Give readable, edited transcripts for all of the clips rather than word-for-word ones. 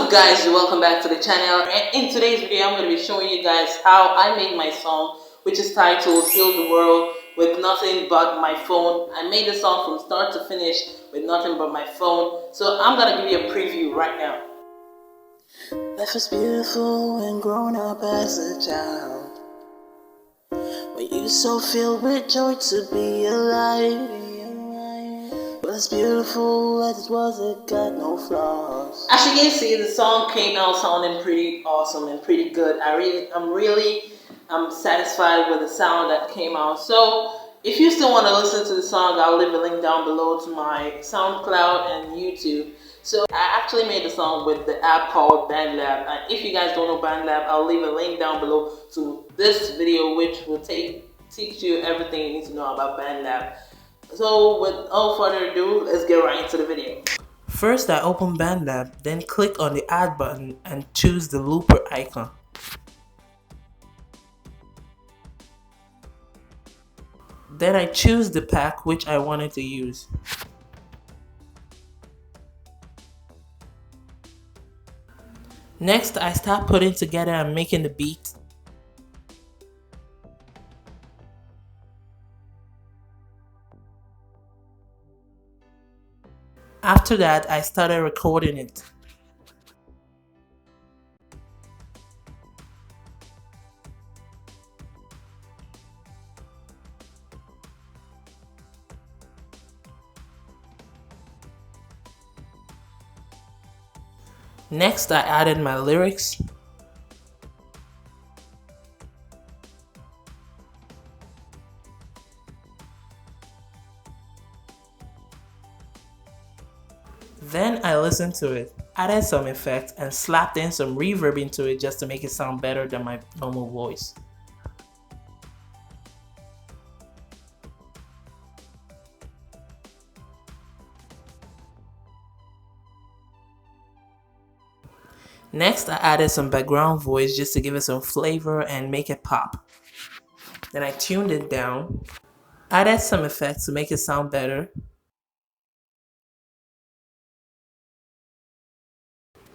up guys, welcome back to the channel, and in today's video I'm going to be showing you guys how I made my song, which is titled Fill the World with Nothing But My Phone. I made the song from start to finish with nothing but my phone, so I'm going to give you a preview right now. Life was beautiful when grown up as a child, when you so filled with joy to be alive. As beautiful as it was, it got no flaws. As you can see, the song came out sounding pretty awesome and pretty good. I'm really satisfied with the sound that came out. So if you still want to listen to the song, I'll leave a link down below to my SoundCloud and YouTube. So I actually made the song with the app called bandlab, and if you guys don't know bandlab, I'll leave a link down below to this video, which will teach you everything you need to know about bandlab. So without further ado, let's get right into the video. First, I open bandlab, then click on the add button and choose the looper icon. Then I choose the pack which I wanted to use. Next, I start putting together and making the beat. After that, I started recording it. Next, I added my lyrics. Then I listened to it, added some effects, and slapped in some reverb into it just to make it sound better than my normal voice. Next, I added some background voice just to give it some flavor and make it pop. Then I tuned it down, added some effects to make it sound better.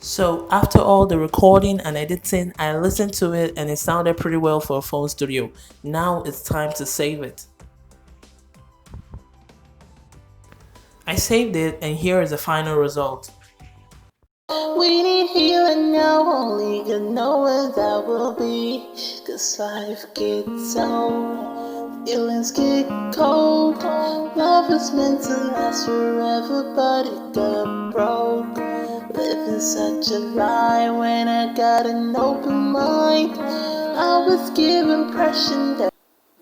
So after all the recording and editing, I listened to it and it sounded pretty well for a phone studio. Now it's time to save it. I saved it and here is the final result. We need healing now, only God knows that will be. Cause life gets old, feelings get cold. Love is meant to last forever, but it got broke. Living such a lie when I got an open mind. I was given impression that.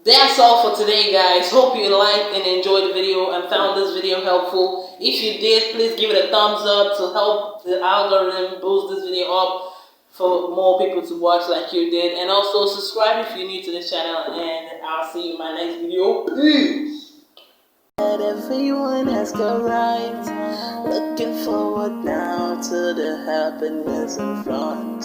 That's all for today, guys. Hope you liked and enjoyed the video and found this video helpful. If you did, please give it a thumbs up to help the algorithm boost this video up for more people to watch like you did. And also subscribe if you're new to the channel, and I'll see you in my next video. Peace! That everyone has got right. Looking forward now to the happiness in front.